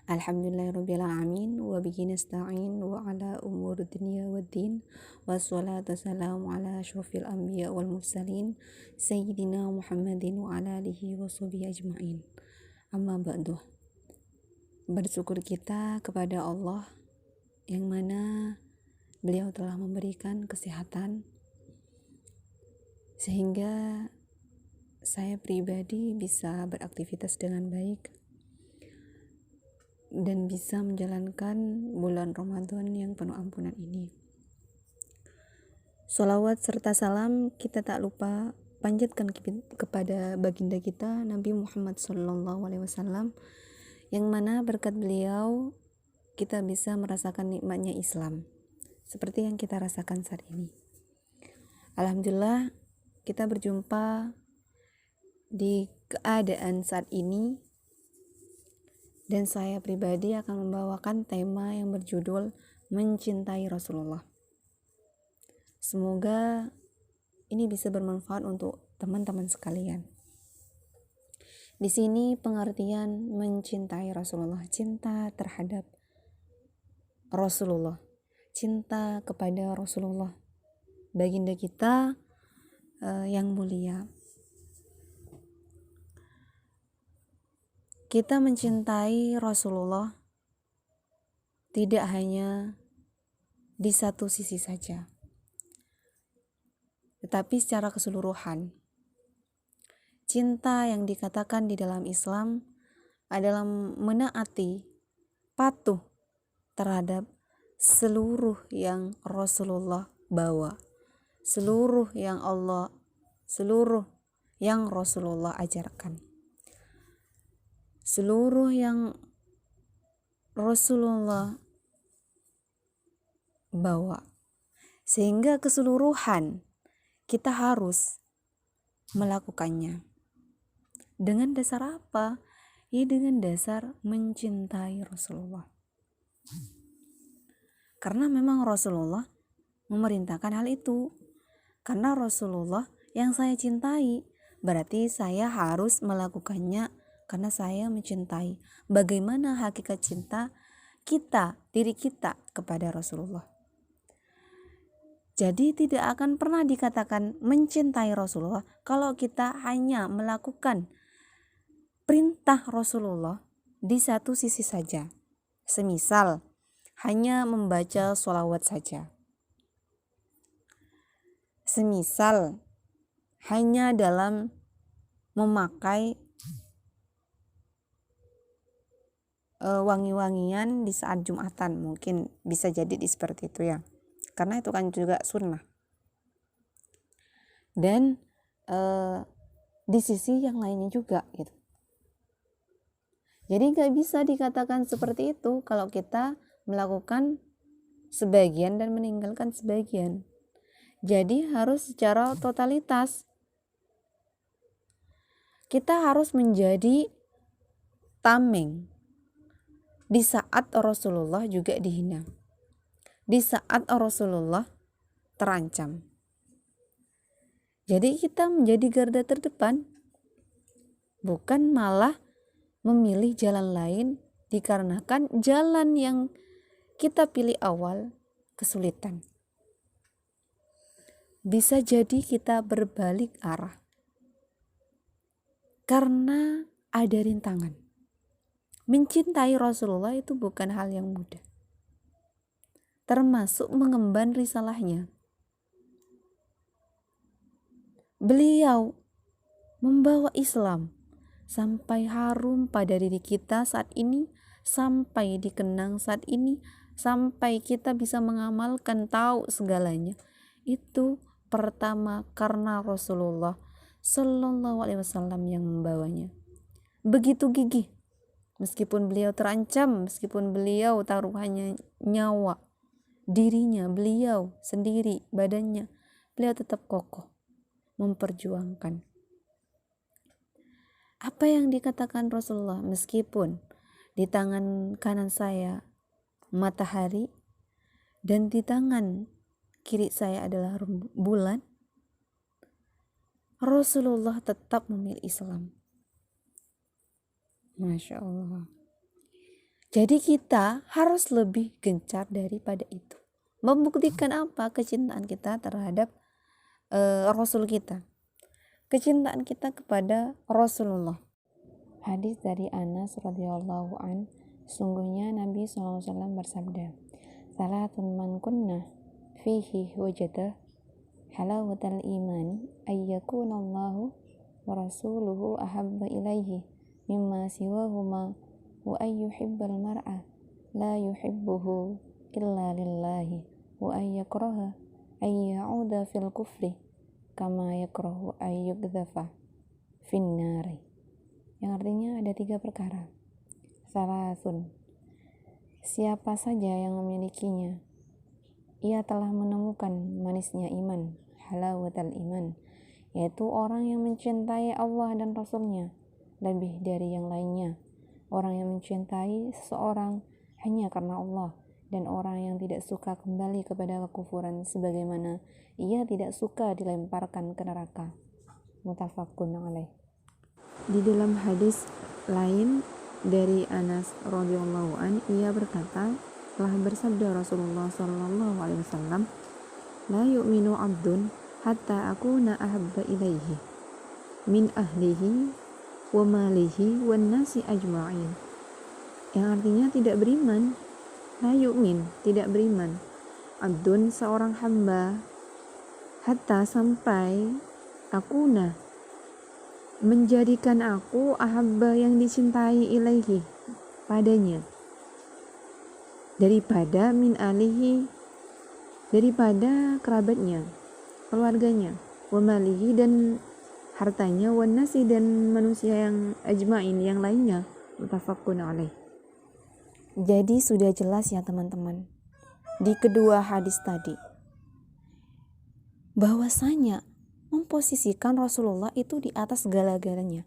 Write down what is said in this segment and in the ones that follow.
Alhamdulillahirabbil alamin wa bihi nasta'in wa ala umuri dunya waddin wassalatu wassalamu ala asyrofil anbiya wal mursalin sayyidina Muhammadin wa ala alihi wa sahbihi ajma'in. Amma ba'du. Bersyukur kita kepada Allah yang mana beliau telah memberikan kesehatan sehingga saya pribadi bisa beraktivitas dengan baik dan bisa menjalankan bulan Ramadan yang penuh ampunan ini. Sholawat serta salam kita tak lupa panjatkan kepada baginda kita Nabi Muhammad SAW, yang mana berkat beliau kita bisa merasakan nikmatnya Islam seperti yang kita rasakan saat ini. Alhamdulillah kita berjumpa di keadaan saat ini, dan saya pribadi akan membawakan tema yang berjudul mencintai Rasulullah. Semoga ini bisa bermanfaat untuk teman-teman sekalian. Di sini pengertian mencintai Rasulullah, cinta terhadap Rasulullah, cinta kepada Rasulullah, baginda kita yang mulia. Kita mencintai Rasulullah tidak hanya di satu sisi saja, tetapi secara keseluruhan. Cinta yang dikatakan di dalam Islam adalah menaati, patuh terhadap seluruh yang Rasulullah bawa, seluruh yang Rasulullah ajarkan, seluruh yang Rasulullah bawa, sehingga keseluruhan kita harus melakukannya. Dengan dasar apa? Ya, dengan dasar mencintai Rasulullah. Karena memang Rasulullah memerintahkan hal itu. Karena Rasulullah yang saya cintai, berarti saya harus melakukannya karena saya mencintai. Bagaimana hakikat cinta kita, diri kita kepada Rasulullah? Jadi tidak akan pernah dikatakan mencintai Rasulullah kalau kita hanya melakukan perintah Rasulullah di satu sisi saja. Semisal hanya membaca sholawat saja. Semisal hanya dalam memakai wangi-wangian di saat Jumatan, mungkin bisa jadi seperti itu ya, karena itu kan juga sunnah. Dan di sisi yang lainnya juga gitu. Jadi gak bisa dikatakan seperti itu kalau kita melakukan sebagian dan meninggalkan sebagian. Jadi harus secara totalitas. Kita harus menjadi tameng di saat Rasulullah juga dihina, di saat Rasulullah terancam. Jadi kita menjadi garda terdepan, bukan malah memilih jalan lain dikarenakan jalan yang kita pilih awal kesulitan. Bisa jadi kita berbalik arah karena ada rintangan. Mencintai Rasulullah itu bukan hal yang mudah, termasuk mengemban risalahnya. Beliau membawa Islam sampai harum pada diri kita saat ini, sampai dikenang saat ini, sampai kita bisa mengamalkan, tahu segalanya. Itu pertama karena Rasulullah Sallallahu Alaihi Wasallam yang membawanya. Begitu gigih, meskipun beliau terancam, meskipun beliau taruhannya nyawa, dirinya, beliau sendiri, badannya, beliau tetap kokoh memperjuangkan. Apa yang dikatakan Rasulullah, meskipun di tangan kanan saya matahari dan di tangan kiri saya adalah bulan, Rasulullah tetap memilih Islam. Masya Allah. Jadi kita harus lebih gencar daripada itu. Membuktikan apa? Kecintaan kita terhadap Rasul kita. Kecintaan kita kepada Rasulullah. Hadis dari Anas radhiyallahu an, sungguhnya Nabi SAW bersabda, salatun man kunna fihi wajada halawatal imani ayyakunallahu wa rasuluhu ahabba ilaihi mimma siwahuma wa ayyuhibbal mar'a la yuhibbuhu illa lillahi wa ayyakraha ayya'uda fil kufri kama yakrahu ayyugdhafa finnari. Yang artinya ada 3 perkara. Salasun, siapa saja yang memilikinya, ia telah menemukan manisnya iman, halawatal iman, yaitu orang yang mencintai Allah dan Rasulnya lebih dari yang lainnya, orang yang mencintai seseorang hanya karena Allah, dan orang yang tidak suka kembali kepada kekufuran sebagaimana ia tidak suka dilemparkan ke neraka. Muttafaqun alaih. Di dalam hadis lain dari Anas radhiyallahu an, ia berkata, telah bersabda Rasulullah sallallahu alaihi wasallam, la yu'minu 'abdun hatta akuna ahabba ilaihi min ahlihi wa malihi wan nasi ajma'in. Yang artinya tidak beriman, la yu'min, tidak beriman, 'abdun, seorang hamba, hatta, sampai, akuna, menjadikan aku, ahabba, yang dicintai, ilaihi, padanya, daripada min alihi, daripada kerabatnya, keluarganya, wa malihi, dan hartanya, wa nasi, dan manusia yang ajmain, yang lainnya. Muttafaqun alaih. Jadi sudah jelas ya teman-teman, di kedua hadis tadi, bahwasanya memposisikan Rasulullah itu di atas segala-galanya.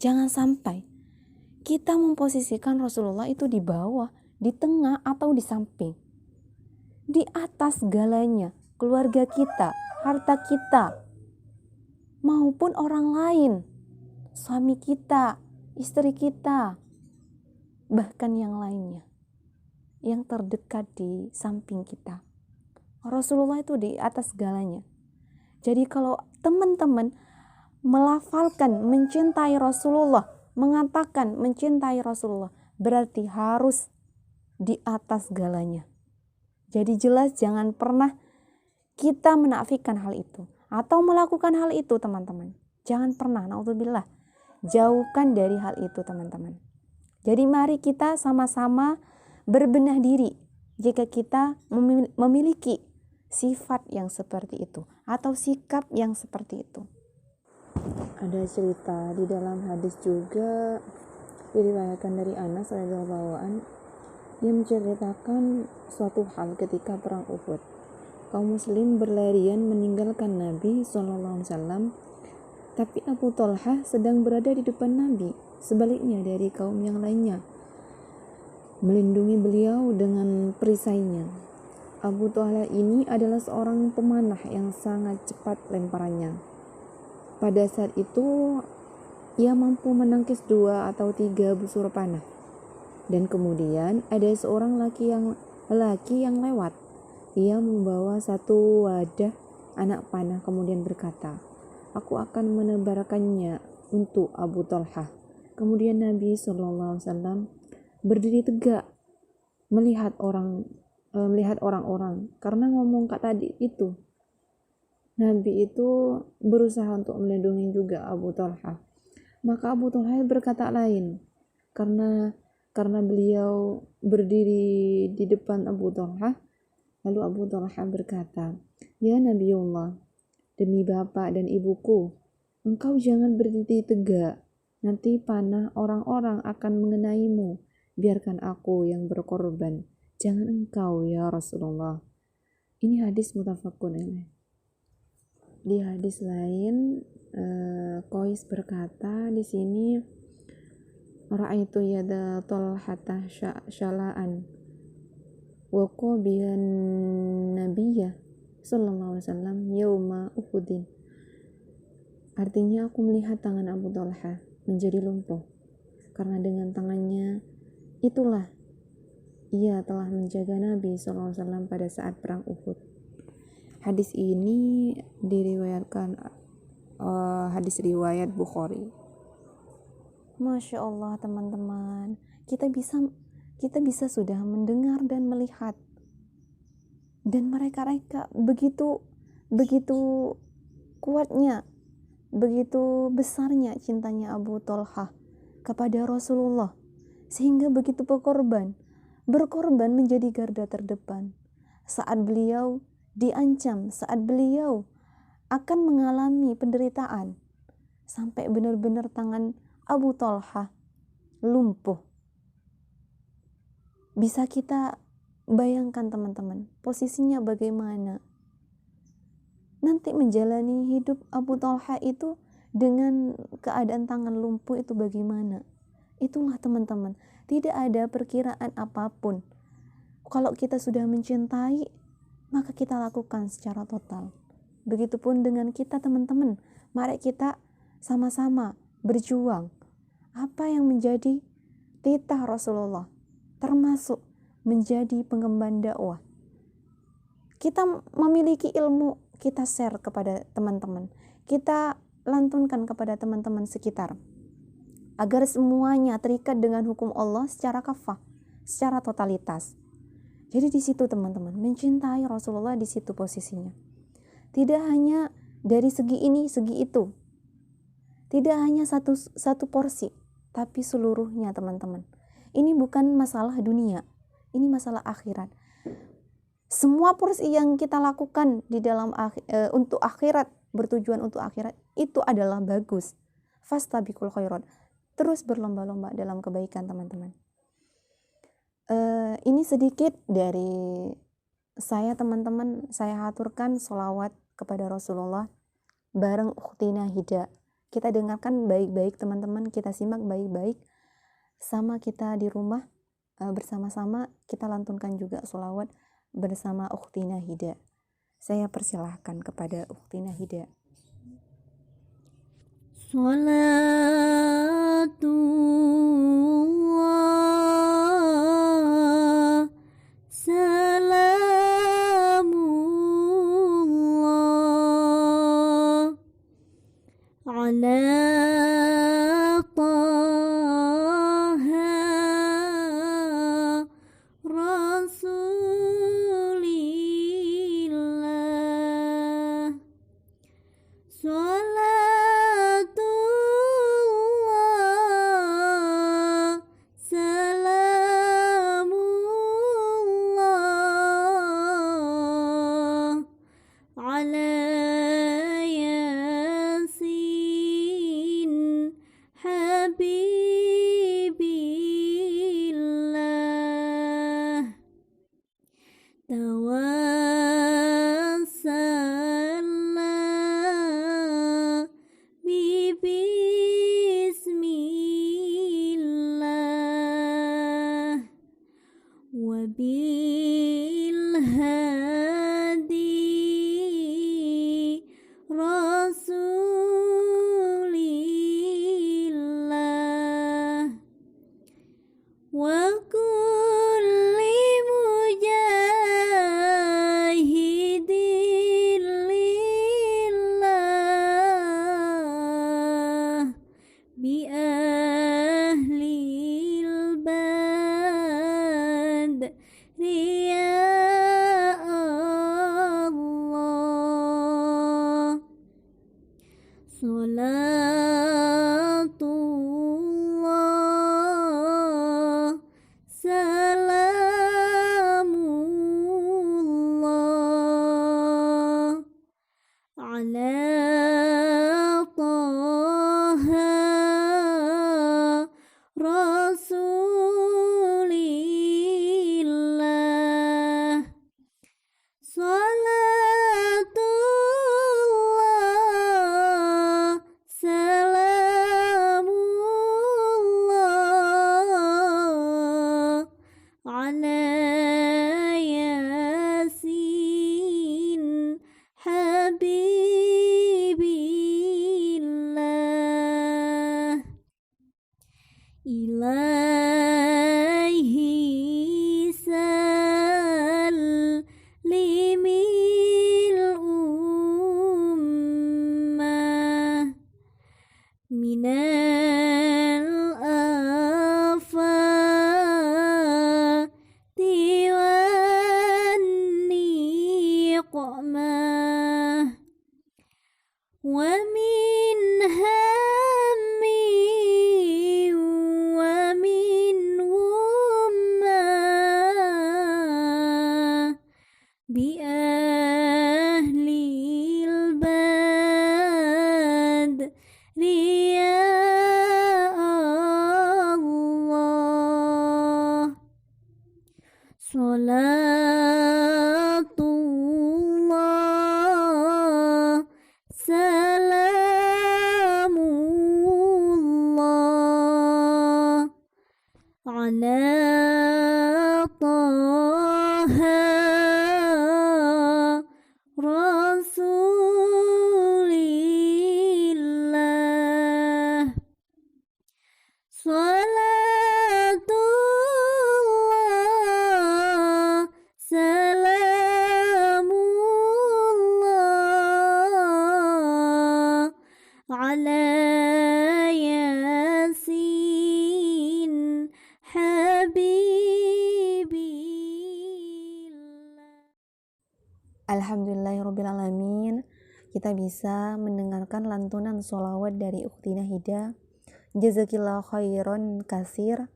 Jangan sampai kita memposisikan Rasulullah itu di bawah, di tengah, atau di samping. Di atas segalanya, keluarga kita, harta kita, maupun orang lain, suami kita, istri kita, bahkan yang lainnya, yang terdekat di samping kita. Rasulullah itu di atas segalanya. Jadi kalau teman-teman melafalkan mencintai Rasulullah, mengatakan mencintai Rasulullah, berarti harus di atas segalanya. Jadi jelas jangan pernah kita menafikan hal itu atau melakukan hal itu, teman-teman. Jangan pernah, naudzubillah, jauhkan dari hal itu, teman-teman. Jadi mari kita sama-sama berbenah diri jika kita memiliki sifat yang seperti itu atau sikap yang seperti itu. Ada cerita di dalam hadis juga diriwayatkan dari Anas radhiyallahu an. Dia menceritakan suatu hal ketika perang Uhud. Kaum muslim berlarian meninggalkan Nabi SAW, tapi Abu Talha sedang berada di depan Nabi, sebaliknya dari kaum yang lainnya, melindungi beliau dengan perisainya. Abu Talha ini adalah seorang pemanah yang sangat cepat lemparannya. Pada saat itu, ia mampu menangkis 2 atau 3 busur panah. Dan kemudian ada seorang laki yang lewat. Ia membawa satu wadah anak panah, kemudian berkata, aku akan menebarkannya untuk Abu Talha. Kemudian Nabi SAW berdiri tegak melihat orang-orang, karena ngomong kata tadi itu, Nabi itu berusaha untuk melindungi juga Abu Talha. Maka Abu Talha berkata lain, karena beliau berdiri di depan Abu Talha, lalu Abu Talha berkata, ya Nabiullah, demi bapak dan ibuku, engkau jangan berdiri tegak, nanti panah orang-orang akan mengenaimu, biarkan aku yang berkorban, jangan engkau ya Rasulullah. Ini hadis muttafaqun alaih. Di hadis lain, Qais berkata di sini, ra'aitu yada Talhata syala'an wa qabihan nabiyya sallallahu alaihi wasallam yauma Uhudin. Artinya, aku melihat tangan Abu Talha menjadi lumpuh karena dengan tangannya itulah ia telah menjaga Nabi SAW pada saat perang Uhud. Hadis ini diriwayatkan hadis riwayat Bukhari. Masya Allah teman-teman, kita bisa sudah mendengar dan melihat, dan mereka begitu kuatnya, begitu besarnya cintanya Abu Thalhah kepada Rasulullah, sehingga begitu berkorban menjadi garda terdepan saat beliau diancam, saat beliau akan mengalami penderitaan, sampai benar-benar tangan Abu Thalhah lumpuh. Bisa kita bayangkan teman-teman, posisinya bagaimana nanti menjalani hidup Abu Thalhah itu dengan keadaan tangan lumpuh itu bagaimana. Itulah teman-teman, tidak ada perkiraan apapun. Kalau kita sudah mencintai, maka kita lakukan secara total. Begitupun dengan kita teman-teman, mari kita sama-sama berjuang. Apa yang menjadi titah Rasulullah, termasuk menjadi pengemban dakwah. Kita memiliki ilmu, kita share kepada teman-teman, kita lantunkan kepada teman-teman sekitar, agar semuanya terikat dengan hukum Allah secara kafah, secara totalitas. Jadi di situ teman-teman, mencintai Rasulullah di situ posisinya. Tidak hanya dari segi ini, segi itu. Tidak hanya satu porsi, tapi seluruhnya teman-teman. Ini bukan masalah dunia, ini masalah akhirat. Semua porsi yang kita lakukan di dalam untuk akhirat, bertujuan untuk akhirat, itu adalah bagus. Fastabiqul khairat. Terus berlomba-lomba dalam kebaikan teman-teman. Ini sedikit dari saya teman-teman. Saya haturkan sholawat kepada Rasulullah bareng Ukhtina Hida. Kita dengarkan baik-baik teman-teman, kita simak baik-baik. Sama kita di rumah bersama-sama kita lantunkan juga sholawat bersama Ukhtina Hida. Saya persilahkan kepada Ukhtina Hida. Salatullah salamullah ala Rasulillah Salatullah, salamullah ala Taha Rasulillah. Salatullah, salamullah ala Yasin Habibillah. Alhamdulillahirrabbilalamin, kita bisa mendengarkan lantunan sholawat dari Ukhtina Hida. Jazakillah khairan kasir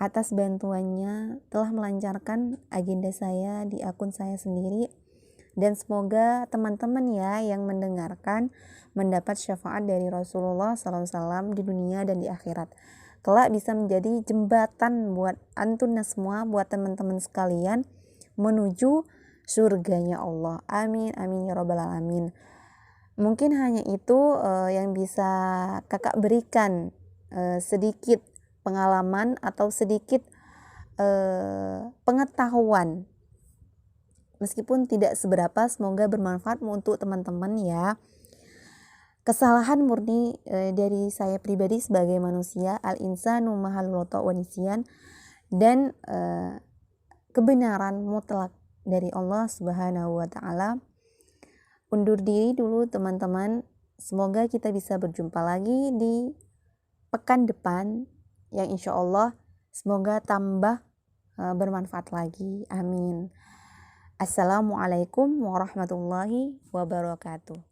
atas bantuannya telah melancarkan agenda saya di akun saya sendiri, dan semoga teman-teman ya yang mendengarkan mendapat syafaat dari Rasulullah SAW di dunia dan di akhirat, kelak bisa menjadi jembatan buat antunna semua, buat teman-teman sekalian menuju surganya Allah. Amin amin ya rabbal alamin. Mungkin hanya itu yang bisa kakak berikan, sedikit pengalaman atau sedikit pengetahuan, meskipun tidak seberapa, semoga bermanfaat untuk teman-teman ya. Kesalahan murni dari saya pribadi sebagai manusia, al-insanu mahalul khata' wa nisyan, dan kebenaran mutlak dari Allah Subhanahu wa taala. Undur diri dulu teman-teman. Semoga kita bisa berjumpa lagi di pekan depan yang insya Allah semoga tambah bermanfaat lagi. Amin. Assalamualaikum warahmatullahi wabarakatuh.